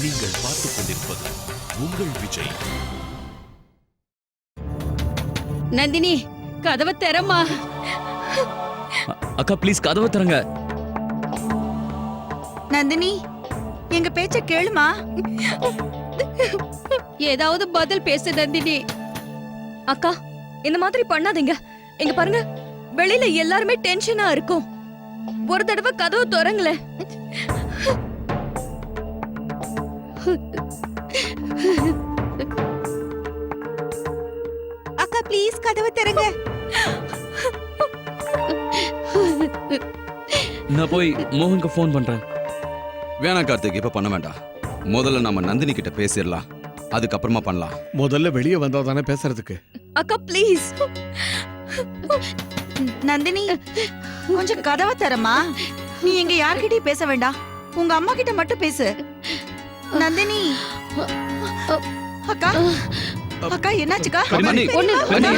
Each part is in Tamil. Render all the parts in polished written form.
நீங்கள் பார்த்துக் கொண்டிருப்பது உங்கள் விஜய். நந்தினி, கதவை திறம்மா. அக்கா ப்ளீஸ் கதவை திறங்க. நந்தினி, எங்க பேச்ச கேளுமா. ஏதாவது பதில் பேசு நந்தினி. அக்கா, இந்த மாதிரி பண்ணாதீங்க. இங்க பாருங்க, வெளியில எல்லாருமே டென்ஷனா இருக்கும். ஒரு தடவை கதவு திறங்களே. அக்கா ப்ளீஸ் கதவை திறங்க. நான் போய் மோகனுக்கு ஃபோன் பண்றேன். வேணா கார்த்திக், இப்ப பண்ண வேண்டாம். முதல்ல நம்ம நந்தினி கிட்ட பேசிடலாம், அதுக்கப்புறமா பண்ணலாம். முதல்ல வெளியே வந்தா தானே பேசுறதுக்கு. அக்கா ப்ளீஸ். நந்தினி, கொஞ்சம் கதவை திறமா. நீ எங்க யார்கிட்டயும் பேச வேண்டாம், உங்க அம்மா கிட்ட மட்டும் பேசு. நந்தினி. அக்கா, அக்கா என்னாச்சுக்கா? அண்ணி, அண்ணி,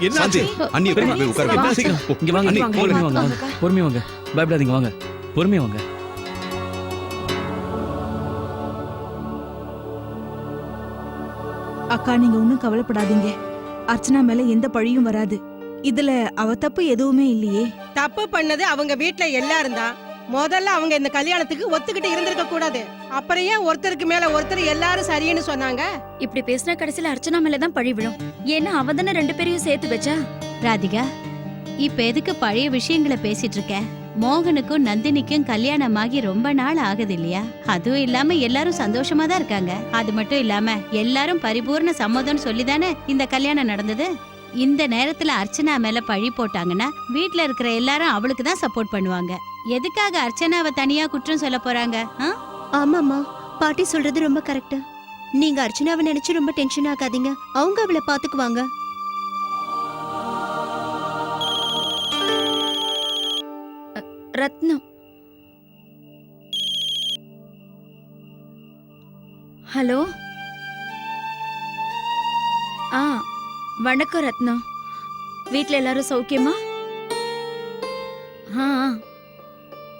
என்னாச்சு? சாந்தி, அண்ணி போய் உட்கார வைங்க. சீக்கிரம் இங்க வாங்க. அண்ணி, பொறுமையா வாங்க, பொறுமையா வாங்க, பயப்படாதீங்க, வாங்க, பொறுமையா வாங்க. அக்கா, நீங்க ஒன்னும் கவலைப்படாதீங்க. அர்ச்சனா மேல எந்த பழியும் வராது. இதுல அவ தப்பு எதுவுமே இல்லையே. தப்பு பண்ணது அவங்க வீட்ல எல்லாரும் தான். முதல்ல அவங்க இந்த கல்யாணத்துக்கு ஒத்துக்கிட்டு இருந்திருக்க கூடாது. அப்புறம் ஏன் ஒருத்தருக்கு மேல ஒருத்தர் எல்லாரும் சரின்னு சொன்னாங்க? இப்படி பேசினா கடைசியில அர்ச்சனா மேலதான் பழி விழும். ஏன்னா அவ தானே ரெண்டு பேரையும் சேர்த்து வச்சா. ராதிகா, இப்ப எதுக்கு பழைய விஷயங்களை பேசிட்டு இருக்க? மோகனுக்கும் நந்தினிக்கும் கல்யாணமாகி ரொம்ப நாள் ஆகுது இல்லையா? அதுவும் இல்லாம எல்லாரும் சந்தோஷமா தான் இருக்காங்க. அது மட்டும் இல்லாம எல்லாரும் பரிபூர்ண சம்மதம் சொல்லிதானே இந்த கல்யாணம் நடந்தது. இந்த நேரத்துல அர்ச்சனா மேல பழி போட்டாங்கன்னா வீட்ல இருக்கிற எல்லாரும் அவளுக்கு தான் சப்போர்ட் பண்ணுவாங்க. எதுக்காக அர்ச்சனாவை தனியா குற்றம் சொல்ல போறாங்க? ஆமாமா, பாட்டி சொல்றது ரொம்ப கரெக்ட். நீங்க அர்ச்சனாவை நினைச்சு ரொம்ப டென்ஷன் ஆகாதீங்க. அவங்க அவளை பாத்துக்குவாங்க. ரத்னம். ஹலோ. வணக்கம் ரத்னம். வீட்ல எல்லாரும் சௌக்கியமா?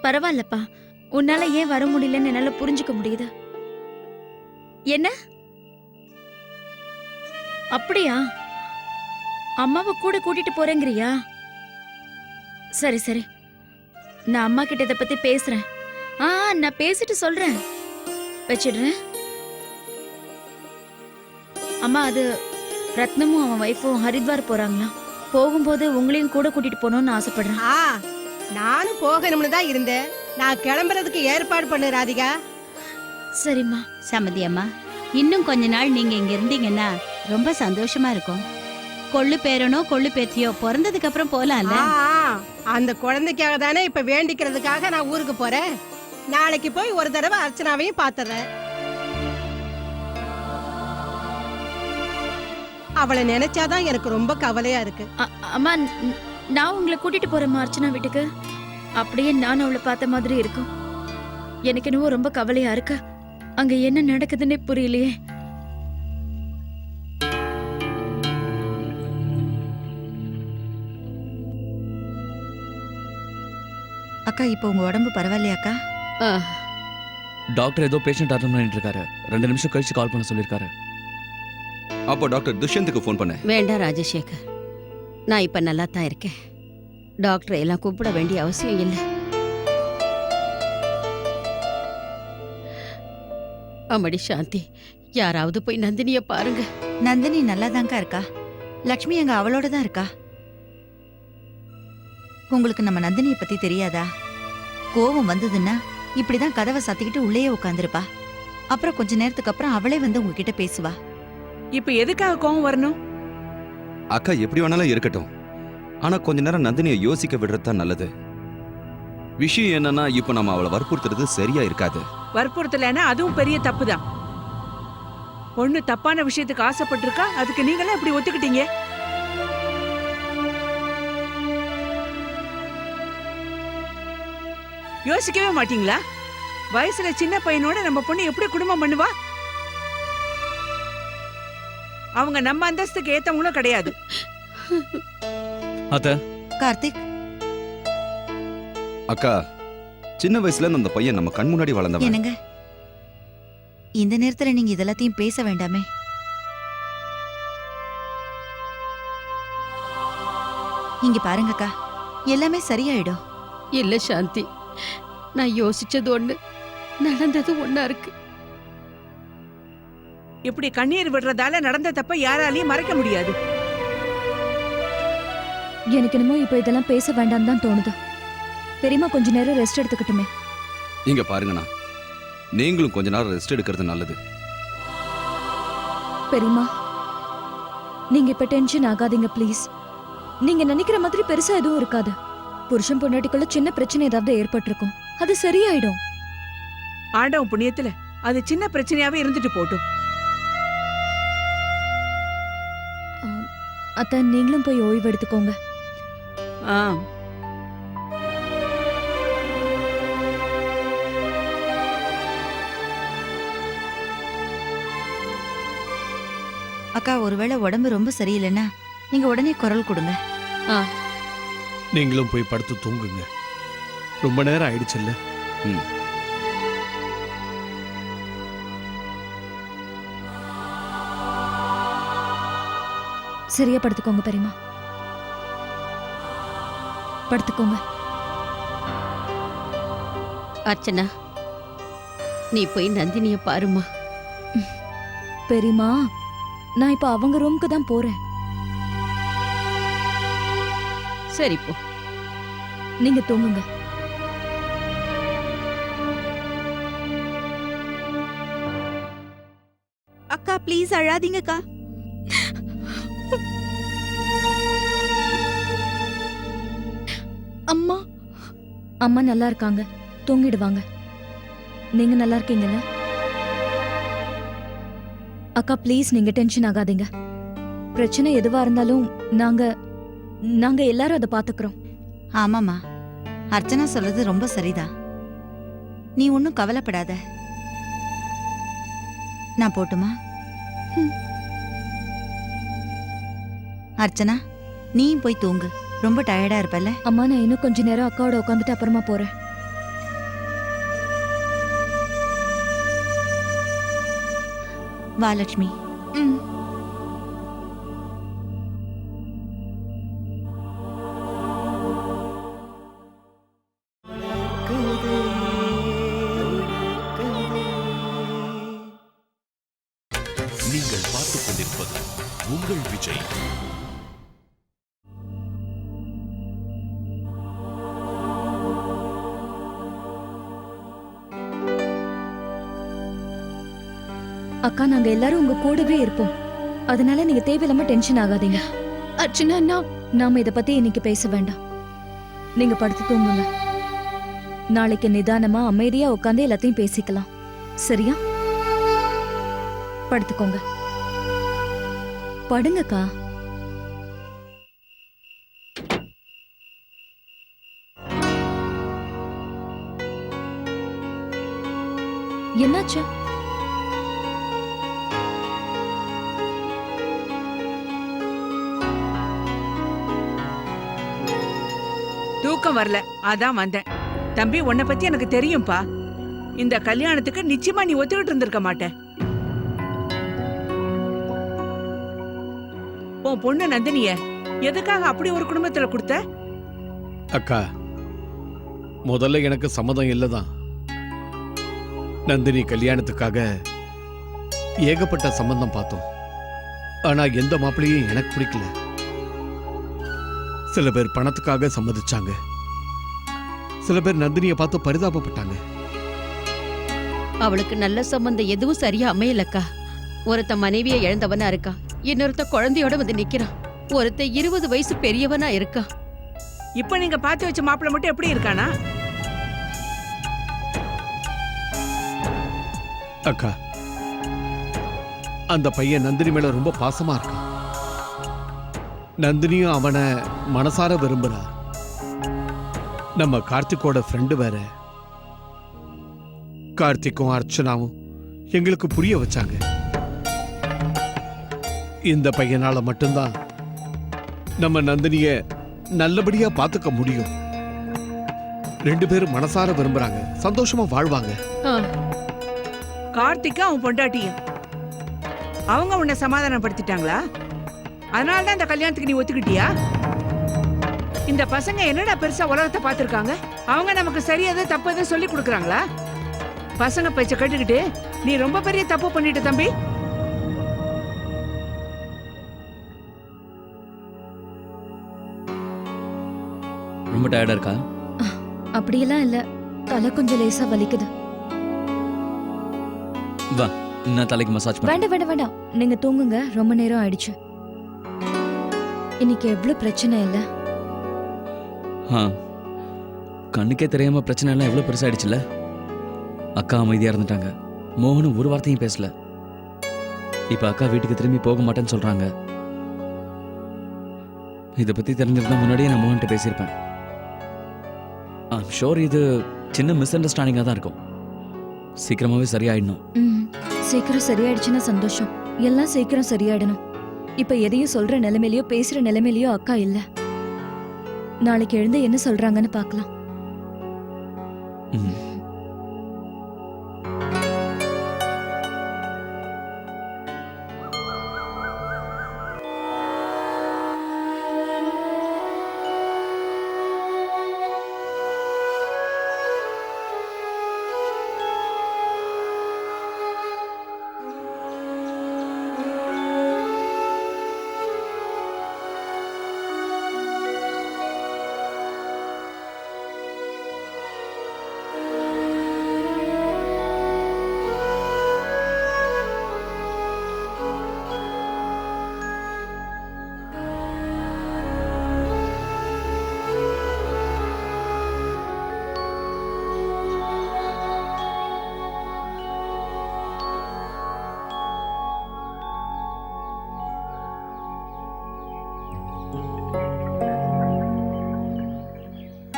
பரவாயில்லப்பா. உன்னால ஏன் வர முடியலன்னு என்னால புரிஞ்சுக்க முடியுது. என்ன அப்படியா? அம்மாவை கூட கூட்டிட்டு போறேங்கிறியா? சரி சரி, நான் அம்மா கிட்ட இதை பத்தி பேசுறேன். நான் பேசிட்டு சொல்றேன். வச்சிடுறேன். அம்மா, அது ரத்னமும் அவன் வைஃபும் ஹரித்வார் போறாங்களாம். போகும்போது உங்களையும் கூட கூட்டிட்டு போகணும்னு ஆசைப்படுறேன். நானும் போகணும்னு தான் இருந்தேன். நான் கிளம்புறதுக்கு ஏற்பாடு பண்ணு ராதிகா. சரிம்மா. சமதி அம்மா, இன்னும் கொஞ்ச நாள் நீங்க இங்க இருந்தீங்கன்னா ரொம்ப சந்தோஷமா இருக்கும். கொள்ளு பேரனோ கொள்ளு பேத்தியோ பிறந்ததுக்கு அப்புறம் போலாம்ல. அந்த குழந்தைக்காக தானே இப்ப வேண்டிக்கிறதுக்காக நான் ஊருக்கு போறேன். நாளைக்கு போய் ஒரு தடவை அர்ச்சனாவையும் பாத்துறேன். அவளை நினைச்சாதான் எனக்கு ரொம்ப கவலையா இருக்கு. அம்மா, நான் உங்களை கூட்டிட்டு போறேம்மா அர்ச்சனா வீட்டுக்கு. அப்படியே நான் அவளை பார்த்த மாதிரி இருக்கும். எனக்கு என்னவோ ரொம்ப கவலையா இருக்கு. அங்க என்ன நடக்குதுன்னே புரியலையே. அக்கா, இப்போ உங்க உடம்பு பரவாயில்லையாக்கா? டாக்டர் ஏதோ பேஷண்ட் அட்டன் பண்ணிட்டு இருக்காரு. 2 நிமிஷம் கழிச்சு கால் பண்ண சொல்லிருக்காரு. அப்போ டாக்டர் துஷ்யந்துக்கு ஃபோன் பண்ண. வேண்டாம் ராஜசேகர், நான் இப்ப நல்லா தான் இருக்கேன். டாக்டரை எல்லாம் கூப்பிட வேண்டிய அவசியம் இல்லை. அம்மடி சாந்தி, யாராவது போய் நந்தினிய பாருங்க. நந்தினி நல்லாதான்க்கா இருக்கா. லக்ஷ்மி அங்க அவளோட தான் இருக்கா. உங்களுக்கு நம்ம நந்தினிய பத்தி தெரியாதா? கோவம் வந்ததுன்னா இப்படிதான் கதவை சாத்திக்கிட்டு உள்ளேயே உட்காந்துருப்பா. அப்புறம் கொஞ்ச நேரத்துக்கு அப்புறம் அவளே வந்து உங்ககிட்ட பேசுவா. இப்ப எதுக்காக கோவம் வரணும்? அக்கா எப்படி வேணாலும் இருக்கட்டும், ஆனா கொஞ்ச நேரம் நந்தினியை யோசிக்க விடுறதுதான் நல்லது. விஷயம் என்னன்னா, இப்ப நம்ம அவளை வற்புறுத்துறது சரியா இருக்காது. வற்புறுத்தலன்னா அதுவும் பெரிய தப்பு தான். பொண்ணு தப்பான விஷயத்துக்கு ஆசைப்பட்டிருக்கா, அதுக்கு நீங்களே இப்படி ஒத்துக்கிட்டீங்க. யோசிக்கவே மாட்டீங்களா? வயசுல சின்ன பையனோட நம்ம பொண்ணு எப்படி குடும்பம் பண்ணுவா? அவங்க நம்ம அந்தஸ்துக்கு ஏத்தவங்களும் கிடையாது. கார்த்திக், அக்கா, சின்ன வயசுல அந்த பையன் நம்ம கண் முன்னாடி வளர்ந்தவன். என்னங்க இந்த நேரத்துல நீங்க இதெல்லாத்தையும் பேச வேண்டாமே. இங்க பாருங்கக்கா, எல்லாமே சரியாயிடும். இல்ல சாந்தி, நான் யோசிச்சது ஒண்ணு, நடந்தது ஒண்ணா இருக்கு. இப்படி கண்ணீர் விடுறதால நடந்த தப்ப யாராலையும் மறைக்க முடியாது. எனக்கு என்னமோ இப்ப இதெல்லாம் பேச வேண்டாம் தான் தோணுது. பெரியம்மா கொஞ்ச நேரம் ரெஸ்ட் எடுத்துக்கிட்டுமே. இங்க பாருங்கண்ணா, நீங்களும் கொஞ்ச நேரம் ரெஸ்ட் எடுக்கிறது நல்லது. பெரியம்மா, நீங்க இப்ப டென்ஷன் ஆகாதீங்க ப்ளீஸ். நீங்க நினைக்கிற மாதிரி பெருசா எதுவும் இருக்காது. புருஷன் பொண்டாட்டிக்குள்ள சின்ன பிரச்சனை ஏதாவது ஏற்பட்டிருக்கும், அது சரியாயிடும். ஆண்டவன் புண்ணியத்துல அது சின்ன பிரச்சனையாவே இருந்துட்டு போட்டும். அத்த, நீங்களும் போய் ஓய்வு எடுத்துக்கோங்க. ஆ, அக்கா, ஒருவேளை உடம்பு ரொம்ப சரியில்லைன்னா நீங்க உடனே குரல் கொடுங்க. நீங்களும் போய் படுத்து தூங்குங்க. ரொம்ப நேரம் ஆயிடுச்சுல்ல. ம். சரியா படுத்துக்கோங்க பெரியம்மா, படுத்துக்கோங்க. அர்ச்சனா, நீ போய் நந்தினிய பாருமா. பெரியம்மா, நான் இப்ப அவங்க ரூமுக்கு தான் போறேன். சரி போ. நீங்க தூங்குங்க. அக்கா ப்ளீஸ் அழாதீங்கக்கா. அம்மா, அம்மா நல்லா இருக்காங்க, தூங்கிடுவாங்க. நீங்க நல்லா இருக்கீங்கல்ல? அக்கா ப்ளீஸ், நீங்க டென்ஷன் ஆகாதீங்க. பிரச்சனை எதுவா இருந்தாலும் நாங்க எல்லாரும் அதை பாத்துக்கிறோம். ஆமாமா, அர்ச்சனா சொல்றது ரொம்ப சரிதான். நீ ஒன்னும் கவலைப்படாத. நான் போட்டுமா? அர்ச்சனா, நீயும் போய் தூங்கு. ரொம்ப டயர்டா இருப்பல்ல? அம்மா, நான் இன்னும் கொஞ்ச நேரம் அக்காவோட உட்காந்துட்டு அப்புறமா போறேன். வா லட்சுமி. நீங்கள் பார்த்துக் கொண்டிருப்பது உங்கள் விஜய். அக்கா, நாங்க எல்லாரும் உங்க கூடவே இருப்போம். அதனால நீங்க தேவையில்லாம டென்ஷன் ஆகாதீங்க. அர்ச்சனா, நாம இத பத்தி இன்னைக்கு பேச வேண்டாம். நீங்க படுத்து தூங்குங்க. நாளைக்கு நிதானமா அமைதியா உட்காந்து எல்லாத்தையும் பேசிக்கலாம். சரியா? படுத்துக்கோங்க. படுங்கக்கா. என்னாச்சு? தூக்கம் வரல, அதான் வந்தேன். தம்பி, உன்னை பத்தி எனக்கு தெரியும்பா. இந்த கல்யாணத்துக்கு நிச்சயமா நீ ஒத்துக்கிட்டு இருந்திருக்க மாட்ட. உன் பொண்ணு நந்தினிய எதுக்காக அப்படி ஒரு குடும்பத்துல கொடுத்த? அக்கா, முதல்ல எனக்கு சம்மதம் இல்லதான். நந்தினி கல்யாணத்துக்காக ஏகப்பட்ட சம்பந்தம் பார்த்தோம். ஆனா எந்த மாப்பிள்ளையும் எனக்கு பிடிக்கல. சில பேர் பணத்துக்காக சம்மதிச்சாங்க, சில பேர் நந்தினியை பார்த்து பரிதாபப்பட்டாங்க. அவளுக்கு நல்ல சம்பந்தம் எதுவும் சரியா அமையலக்கா. ஒருத்த மனைவியை இழந்தவனா இருக்கா, இன்னொருத்த குழந்தையோட வந்து நிக்கிறான், ஒருத்த 20 வயசு பெரியவனா இருக்கா. இப்ப நீங்க பார்த்து வச்ச மாப்பிள்ளை மட்டும் எப்படி இருக்கானா? அக்கா, அந்த பையன் நந்தினி மேல ரொம்ப பாசமா இருக்கான். நந்தினியும் அவனை மனசார விரும்புறா. நம்ம கார்த்திக்கோட ஃப்ரெண்டு வேற. கார்த்திக்கும் அர்ச்சனாவும் எங்களுக்கு புரிய வச்சாங்க. இந்த பையனால மட்டும்தான் நம்ம நந்தினிய நல்லபடியா பாத்துக்க முடியும். 2 பேரும் மனசார விரும்புறாங்க, சந்தோஷமா வாழ்வாங்க. கார்த்திக்கும் அவன் பொண்டாட்டியும் அவங்க உன்னை சமாதானப்படுத்திட்டாங்களா? அதனால தான் இந்த கல்யாணத்துக்கு நீ ஒத்துக்கிட்டியா? இந்த பசங்க என்னடா பெருசா உலகத்தை பார்த்திருக்காங்க? அவங்க நமக்கு சரியது தப்பு சொல்லி கொடுக்குறாங்களா? பசங்க பேச்ச கேட்டுக்கிட்டு நீ ரொம்ப பெரிய தப்பு பண்ணிட்ட தம்பி. ரொம்ப டயர்டா இருக்கா? அப்படியெல்லாம் இல்ல, தலை கொஞ்சம் லேசா வலிக்குது. வா, நான் தலைக்கு மசாஜ் பண்ண. வேண்டாம் வேண்டாம் வேண்டாம், நீங்க தூங்குங்க, ரொம்ப நேரம் ஆயிடுச்சு. இன்னைக்கு எவ்வளவு பிரச்சனை இல்ல. கண்ணுக்கே தெரியாம பிரச்சனை எல்லாம் எவ்வளவு பெருசாயிடுச்சுல. அக்கா அமைதியா இருந்துட்டாங்க. மோகனும் ஒரு வார்த்தையும் பேசல. இப்ப அக்கா வீட்டுக்கு திரும்பி போக மாட்டேன்னு சொல்றாங்க. இதை பத்தி தெரிஞ்சிருந்தா முன்னாடியே நான் மோகன்கிட்ட பேசியிருப்பேன். ஷோர் இது சின்ன மிஸ் அண்டர்ஸ்டாண்டிங்கா தான் இருக்கும். சீக்கிரமாவே சரியாயிடணும். சீக்கிரம் சரியாயிடுச்சுன்னா சந்தோஷம். எல்லாம் சீக்கிரம் சரியாயிடணும். இப்ப எதையும் சொல்ற நிலைமையிலயோ பேசுற நிலைமையிலயோ அக்கா இல்ல. நாளைக்கு எழுந்து என்ன சொல்றாங்கன்னு பார்க்கலாம்.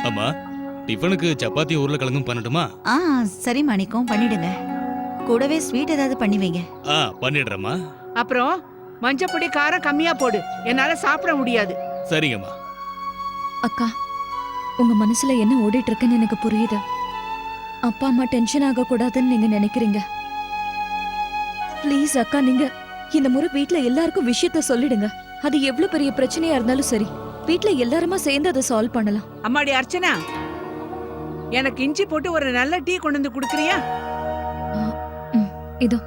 அம்மா, டிஃபனுக்கு சப்பாத்தி உருளைக்கிழங்கும் பண்ணட்டுமா? சரி மாணிக்கம், பண்ணிடுங்க. கூடவே ஸ்வீட் ஏதாவது பண்ணி வைங்க. பண்ணிடுறேம்மா. அப்புறம் மஞ்சப்பொடி காரம் கம்மியா போடு, என்னால சாப்பிட முடியாது. சரிங்கம்மா. அக்கா, உங்க மனசுல என்ன ஓடிட்டு இருக்குன்னு எனக்கு புரியுது. அப்பா அம்மா டென்ஷன் ஆக கூடாதுன்னு நீங்க நினைக்கிறீங்க. ப்ளீஸ் அக்கா, நீங்க இந்த முறை வீட்ல எல்லாருக்கும் விஷயத்த சொல்லிடுங்க. அது எவ்வளவு பெரிய பிரச்சனையா இருந்தாலும் சரி, வீட்ல எல்லாருமா சேர்ந்து அதை சால்வ் பண்ணலாம். அம்மாடி அர்ச்சனா, எனக்கு இஞ்சி போட்டு ஒரு நல்ல டீ கொண்டு வந்து குடுக்கறியா? இதோ.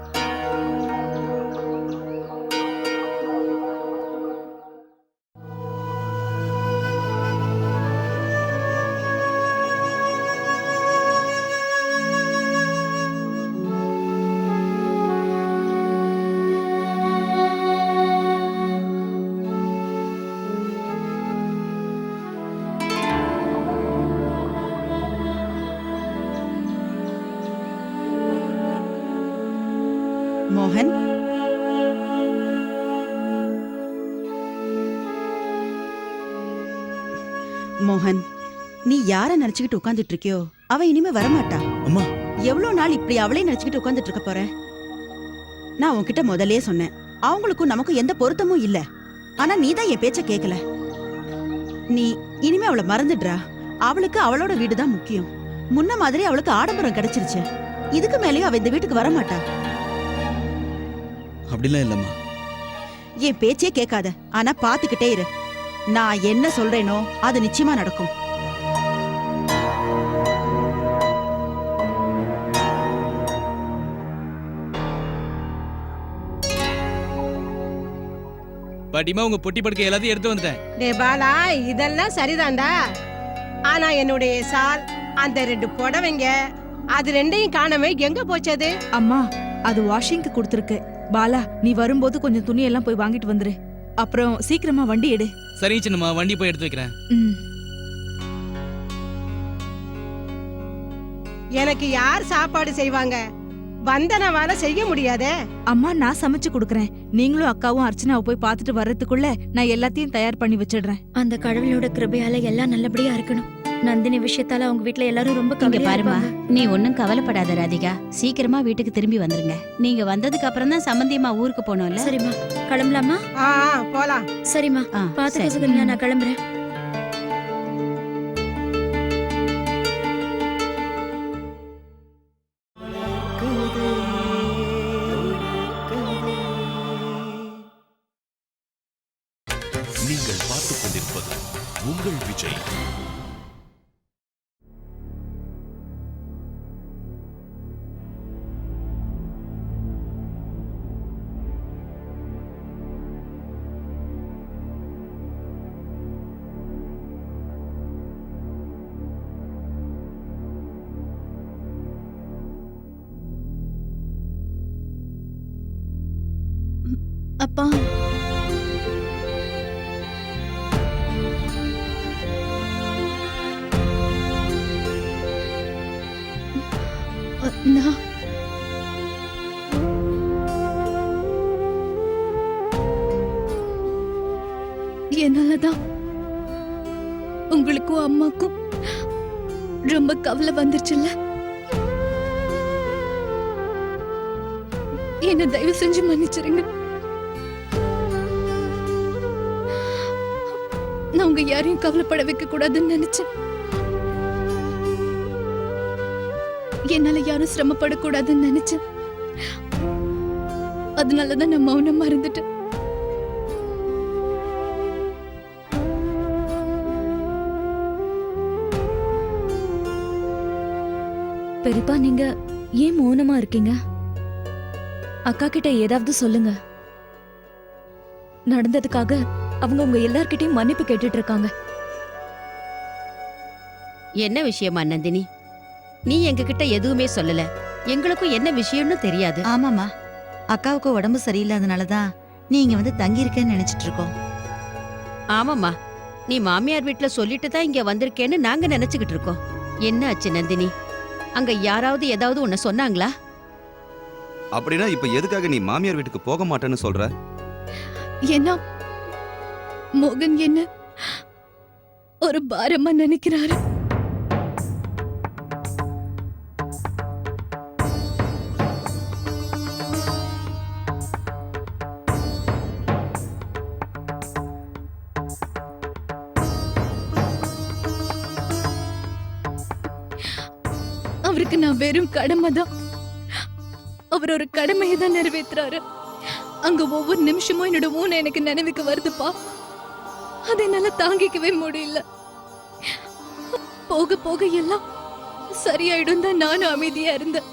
மோகன், மோகன், நீ யார நினைச்சுக்கிட்டு உட்கார்ந்துட்டு இருக்கியோ அவ இனிமே வரமாட்டா. அம்மா, எவ்வளவு நாள் இப்படி அவளே நினைச்சுக்கிட்டு உட்கார்ந்துட்டு இருக்க போற? நான் உன்கிட்ட முதல்லயே சொன்னேன், அவங்களுக்கும் நமக்கும் எந்த பொருத்தமும் இல்ல. ஆனா நீ தான் என் பேச்ச கேட்கல. நீ இனிமே அவளை மறந்துடுறா. அவளுக்கு அவளோட வீடுதான் முக்கியம். முன்ன மாதிரி அவளுக்கு ஆடம்பரம் கிடைச்சிருச்சு. இதுக்கு மேலேயும் அவ இந்த வீட்டுக்கு வரமாட்டா. அப்படிலாம் இல்லம்மா. என் பேச்சே கேட்காத, ஆனா பாத்துக்கிட்டே இரு. நான் என்ன சொல்றேனோ அது நிச்சயமா நடக்கும். பாட்டிமா, உங்க பொட்டி படுக்கை எல்லாத்தையும் எடுத்து வந்துட்டேன். டே பாலா, இதெல்லாம் சரிதான்டா. ஆனா என்னுடைய சால், அந்த 2 புடவைங்க, அது ரெண்டையும் காணவே எங்க போச்சது? அம்மா, அது வாஷிங்க்கு கொடுத்துருக்கு. பாலா, நீ வரும்போது கொஞ்சம் துணி எல்லாம் போய் வாங்கிட்டு வந்துரு. அப்புறம் சீக்கிரமா வண்டி எடு. சரி சின்னம்மா, வண்டி போய் எடுத்து வைக்கிறேன். எனக்கு யார் சாப்பாடு செய்வாங்க? வந்தனவால செய்ய முடியாதே. அம்மா, நான் சமைச்சு கொடுக்கறேன். நீங்களும் அக்காவும் அர்ச்சனாவை போய் பார்த்துட்டு வர்றதுக்குள்ள நான் எல்லாத்தையும் தயார் பண்ணி வச்சிடுறேன். அந்த கடவுளோட கிருபையால எல்லாம் நல்லபடியா இருக்கணும். நந்தினி விஷயத்தால அவங்க வீட்ல எல்லாரும் ரொம்ப இங்க கவலையா பாருமா, இருப்பாங்க. நீ ஒன்னும் கவலைப்படாத ராதிகா. சீக்கிரமா வீட்டுக்கு திரும்பி வந்துருங்க. நீங்க வந்ததுக்கு அப்புறம் தான் சம்பந்தியம்மா ஊருக்கு போனோம்ல. சரிம்மா, கிளம்பலாமா? போலாம். சரிம்மா, பாத்துக்க சுகன்யா, நான் கிளம்புறேன். உங்கள் விஜய். அப்பா நான் என்னாலதான் உங்களுக்கும் அம்மாக்கும் ரொம்ப கவலை வந்துருச்சுல்ல. என்ன தயவு செஞ்சு மன்னிச்சிருங்க. நான் உங்க யாரையும் கவலைப்பட வைக்க கூடாதுன்னு நினைச்சேன். என்னால யாரும் சிரமப்படக்கூடாதுன்னு நினைச்சேன். அதனாலதான் நான் மௌனமா இருந்துட்டேன். பெரியப்பா, நீங்க ஏன் மௌனமா இருக்கீங்க? அக்கா கிட்ட ஏதாவது சொல்லுங்க. நடந்ததுக்காக அவங்க உங்க எல்லார்கிட்டயும் மன்னிப்பு கேட்டுட்டு இருக்காங்க. என்ன விஷயமா நந்தினி? நீ எங்ககிட்ட எதுவுமே சொல்லல. எங்களுக்கும் என்ன விஷயம்னு தெரியாது. ஆமாமா, அக்காவுக்கு உடம்பு சரியில்லாதனாலதான் நீங்க வந்து தங்கி இருக்கேன்னு நினைச்சிட்டு இருக்கோம். ஆமாம்மா, நீ மாமியார் வீட்ல சொல்லிட்டு தான் இங்க வந்திருக்கேன்னு நாங்க நினைச்சுக்கிட்டு இருக்கோம். என்ன ஆச்சு நந்தினி? அங்க யாராவது ஏதாவது உன்னை சொன்னாங்களா? அப்படின்னா இப்ப எதுக்காக நீ மாமியார் வீட்டுக்கு போக மாட்டேன்னு சொல்ற? ஏன்னா மோகன் என்ன ஒரு பாரமா நினைக்கிறாரு. அவருக்கு நான் வெறும் கடமைதான். அவர் ஒரு கடமையை தான் நிறைவேற்றுறாரு. அங்க ஒவ்வொரு நிமிஷமும் என்னோட ஊனை எனக்கு நினைவுக்கு வருதுப்பா. அதை என்னால தாங்கிக்கவே முடியல. போக போக எல்லாம் சரியாயிடும் தான் நானும் அமைதியா இருந்தேன்.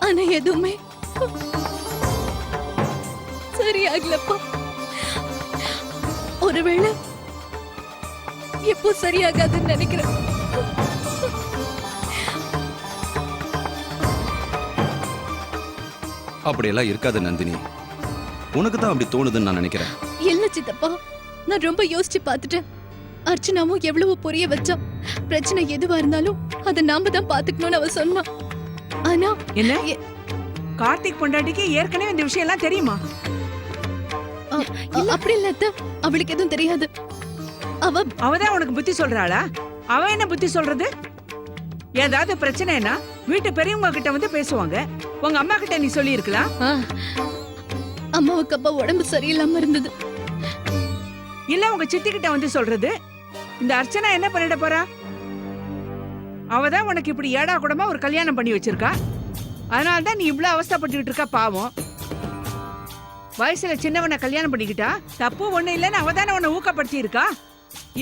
ஆனா எதுவுமே சரியாகலப்பா. ஒருவேளை எப்போ சரியாகாதுன்னு நினைக்கிறேன். அப்படியெல்லாம் இருக்காது நந்தினி. உனக்கு தான் அப்படி தோணுதுன்னு நான் நினைக்கிறேன். இல்ல சித்தப்பா, நான் ரொம்ப யோசிச்சு பார்த்துட்டேன். அர்ச்சனாவும் எவ்வளவு புரிய வச்சா. பிரச்சனை எதுவா இருந்தாலும் அதை நாம தான் பாத்துக்கணும்னு அவ சொன்னா. ஆனா என்ன கார்த்திக் பொண்டாட்டிக்கு ஏற்கனவே இந்த விஷயம் எல்லாம் தெரியுமா? அப்படி இல்ல அத்தை, அவளுக்கு எதுவும் தெரியாது. அவதான் உனக்கு புத்தி சொல்றாளா? அவ என்ன புத்தி சொல்றது? ஏதாவது பிரச்சனைனா வீட்டு பெரியவங்க கிட்ட வந்து பேசுவாங்க. உங்க அம்மா கிட்ட நீ சொல்லி இருக்கலாம். அம்மாவுக்கு அப்பா உடம்பு சரியில்லாம இருந்தது. இல்ல உங்க சித்தி கிட்ட வந்து சொல்றது. இந்த அர்ச்சனா என்ன பண்ணிட போறா? அவதான் உனக்கு இப்படி ஏடா கூடமா ஒரு கல்யாணம் பண்ணி வச்சிருக்கா. அதனாலதான் நீ இவ்வளவு அவஸ்தைப்பட்டுக்கிட்டு இருக்கா. பாவம், வயசுல சின்னவனை கல்யாணம் பண்ணிக்கிட்டா தப்பு ஒண்ணு இல்லைன்னு அவதானே உன்னை ஊக்கப்படுத்தி இருக்கா.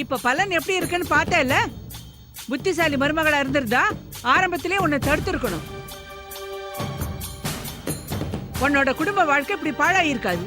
இப்ப பலன் எப்படி இருக்குன்னு பார்த்தா இல்ல. புத்திசாலி மருமகளா இருந்திருந்தா ஆரம்பத்திலே உன்னை தடுத்திருக்கணும். உன்னோட குடும்ப வாழ்க்கை இப்படி பாழாயிருக்காது.